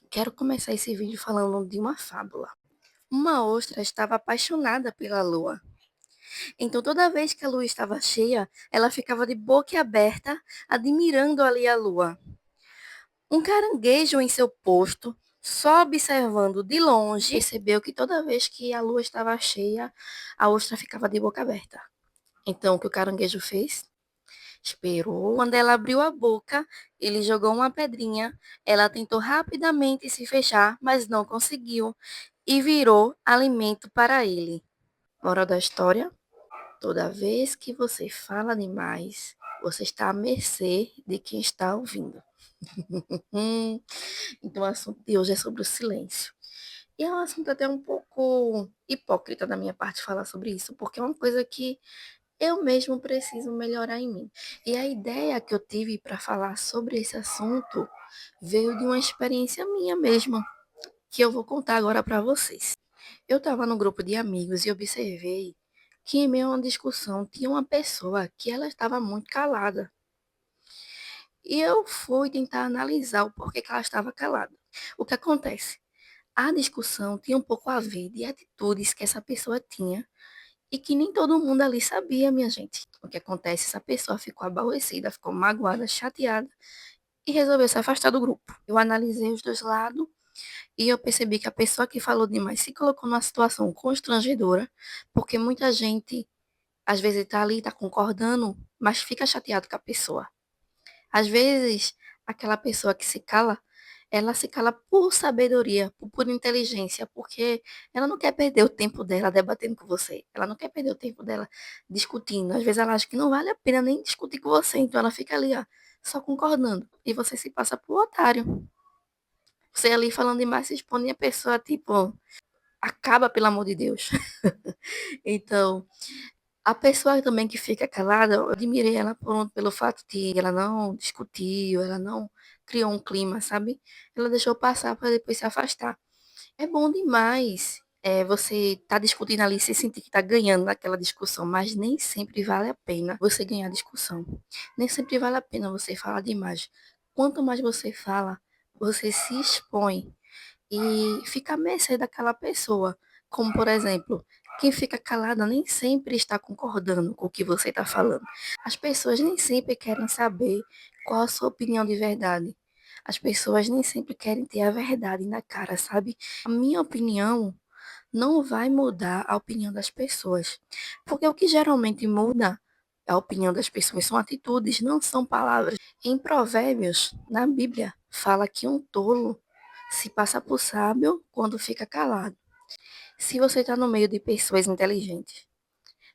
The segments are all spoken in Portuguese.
Quero começar esse vídeo falando de uma fábula. Uma ostra estava apaixonada pela lua. Então, toda vez que a lua estava cheia, ela ficava de boca aberta, admirando ali a lua. Um caranguejo em seu posto, só observando de longe, percebeu que toda vez que a lua estava cheia, a ostra ficava de boca aberta. Então, o que o caranguejo fez? Esperou. Quando ela abriu a boca, ele jogou uma pedrinha. Ela tentou rapidamente se fechar, mas não conseguiu e virou alimento para ele. Moral da história: toda vez que você fala demais, você está à mercê de quem está ouvindo. Então, o assunto de hoje é sobre o silêncio. E é um assunto até um pouco hipócrita da minha parte falar sobre isso, porque é uma coisa que eu mesmo preciso melhorar em mim. E a ideia que eu tive para falar sobre esse assunto veio de uma experiência minha mesma, que eu vou contar agora para vocês. Eu estava no grupo de amigos e observei que em meio a uma discussão tinha uma pessoa que ela estava muito calada. E eu fui tentar analisar o porquê que ela estava calada. O que acontece? A discussão tinha um pouco a ver de atitudes que essa pessoa tinha e que nem todo mundo ali sabia, minha gente. O que acontece? Essa pessoa ficou aborrecida, ficou magoada, chateada e resolveu se afastar do grupo. Eu analisei os dois lados e eu percebi que a pessoa que falou demais se colocou numa situação constrangedora, porque muita gente às vezes está ali, está concordando, mas fica chateado com a pessoa. Às vezes, aquela pessoa que se cala, ela se cala por sabedoria, por inteligência, porque ela não quer perder o tempo dela debatendo com você. Ela não quer perder o tempo dela discutindo. Às vezes ela acha que não vale a pena nem discutir com você, então ela fica ali, ó, só concordando. E você se passa por otário. Você ali falando demais, se expõe e a pessoa, tipo, acaba, pelo amor de Deus. Então, a pessoa também que fica calada, eu admirei ela pelo fato de ela não discutiu, ela não criou um clima, sabe? Ela deixou passar para depois se afastar. É bom demais você tá discutindo ali, se sentir que tá ganhando naquela discussão, mas nem sempre vale a pena você ganhar a discussão. Nem sempre vale a pena você falar demais. Quanto mais você fala, você se expõe e fica à mercê daquela pessoa. Como, por exemplo, quem fica calada nem sempre está concordando com o que você está falando. As pessoas nem sempre querem saber qual a sua opinião de verdade. As pessoas nem sempre querem ter a verdade na cara, sabe? A minha opinião não vai mudar a opinião das pessoas. Porque o que geralmente muda a opinião das pessoas são atitudes, não são palavras. Em Provérbios, na Bíblia, fala que um tolo se passa por sábio quando fica calado. Se você está no meio de pessoas inteligentes,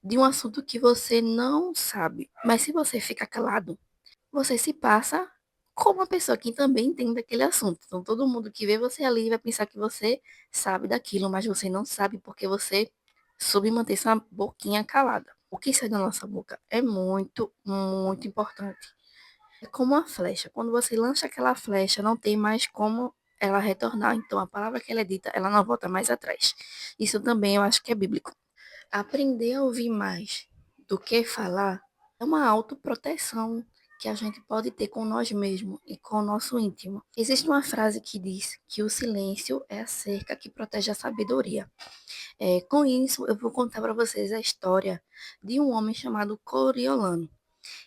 de um assunto que você não sabe, mas se você fica calado, você se passa como uma pessoa que também entende aquele assunto. Então, todo mundo que vê você ali vai pensar que você sabe daquilo, mas você não sabe porque você soube manter sua boquinha calada. O que sai da nossa boca é muito, muito importante. É como uma flecha. Quando você lança aquela flecha, não tem mais como ela retornar. Então, a palavra que ela é dita, ela não volta mais atrás. Isso também eu acho que é bíblico. Aprender a ouvir mais do que falar é uma autoproteção que a gente pode ter com nós mesmos e com o nosso íntimo. Existe uma frase que diz que o silêncio é a cerca que protege a sabedoria. Com isso, eu vou contar para vocês a história de um homem chamado Coriolano.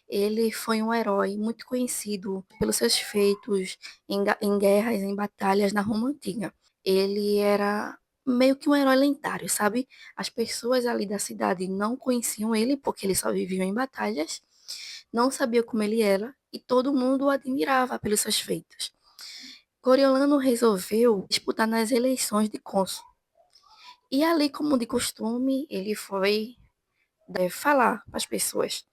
Ele foi um herói muito conhecido pelos seus feitos em guerras, em batalhas na Roma Antiga. Ele era meio que um herói lendário, sabe? As pessoas ali da cidade não conheciam ele porque ele só vivia em batalhas, não sabia como ele era e todo mundo o admirava pelos seus feitos. Coriolano resolveu disputar nas eleições de cônsul. E ali, como de costume, ele foi falar para as pessoas.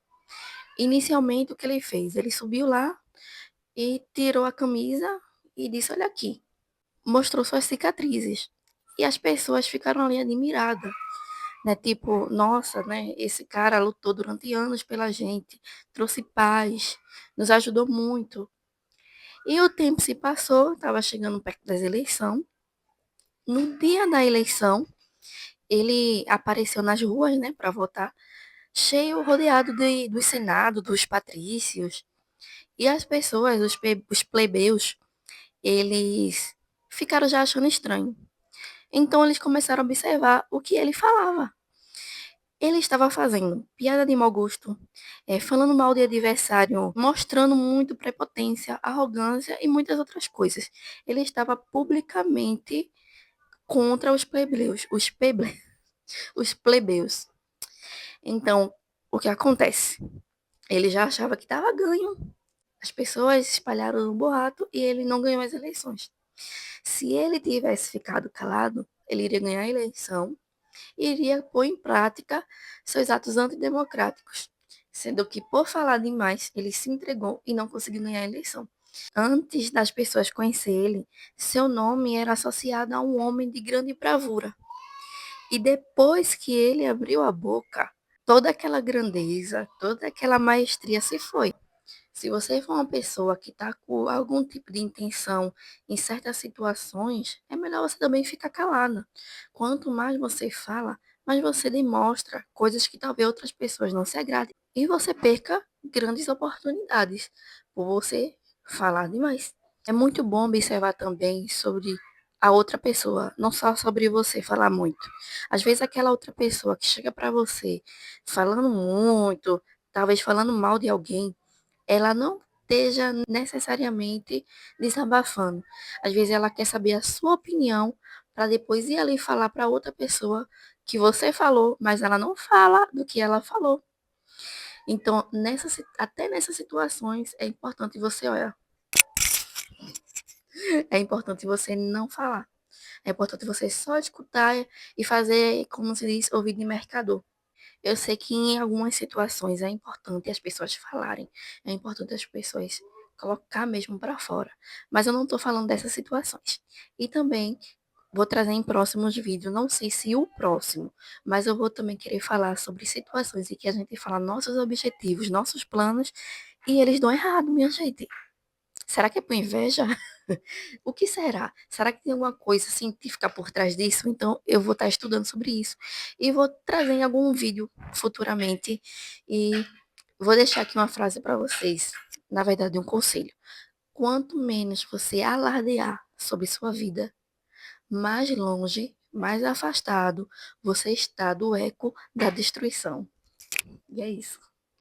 Inicialmente, o que ele fez? Ele subiu lá e tirou a camisa e disse: Olha aqui. Mostrou suas cicatrizes. E as pessoas ficaram ali admiradas, né? Tipo, nossa, né? Esse cara lutou durante anos pela gente, trouxe paz, nos ajudou muito. E o tempo se passou, estava chegando perto das eleições. No dia da eleição, ele apareceu nas ruas, né, para votar, cheio, rodeado do Senado, dos patrícios. E as pessoas, os plebeus, eles ficaram já achando estranho. Então eles começaram a observar o que ele falava. Ele estava fazendo piada de mau gosto, falando mal de adversário, mostrando muito prepotência, arrogância e muitas outras coisas. Ele estava publicamente contra os plebeus. Então, o que acontece? Ele já achava que estava ganho. As pessoas espalharam o boato e ele não ganhou as eleições. Se ele tivesse ficado calado, ele iria ganhar a eleição e iria pôr em prática seus atos antidemocráticos, sendo que, por falar demais, ele se entregou e não conseguiu ganhar a eleição. Antes das pessoas conhecerem ele, seu nome era associado a um homem de grande bravura. E depois que ele abriu a boca, toda aquela grandeza, toda aquela maestria se foi. Se você for uma pessoa que está com algum tipo de intenção em certas situações, é melhor você também ficar calada. Quanto mais você fala, mais você demonstra coisas que talvez outras pessoas não se agradem e você perca grandes oportunidades por você falar demais. É muito bom observar também sobre a outra pessoa, não só sobre você falar muito. Às vezes aquela outra pessoa que chega para você falando muito, talvez falando mal de alguém, ela não esteja necessariamente desabafando. Às vezes ela quer saber a sua opinião para depois ir ali falar para outra pessoa que você falou, mas ela não fala do que ela falou. Então, até nessas situações é importante você, olha, é importante você não falar. É importante você só escutar e fazer, como se diz, ouvido de mercador. Eu sei que em algumas situações é importante as pessoas falarem, é importante as pessoas colocar mesmo para fora, mas eu não estou falando dessas situações. E também vou trazer em próximos vídeos, não sei se o próximo, mas eu vou também querer falar sobre situações em que a gente fala nossos objetivos, nossos planos, e eles dão errado, minha gente. Será que é por inveja? O que será? Será que tem alguma coisa científica por trás disso? Então, eu vou estar estudando sobre isso e vou trazer em algum vídeo futuramente. E vou deixar aqui uma frase para vocês, na verdade, um conselho. Quanto menos você alardear sobre sua vida, mais longe, mais afastado você está do eco da destruição. E é isso.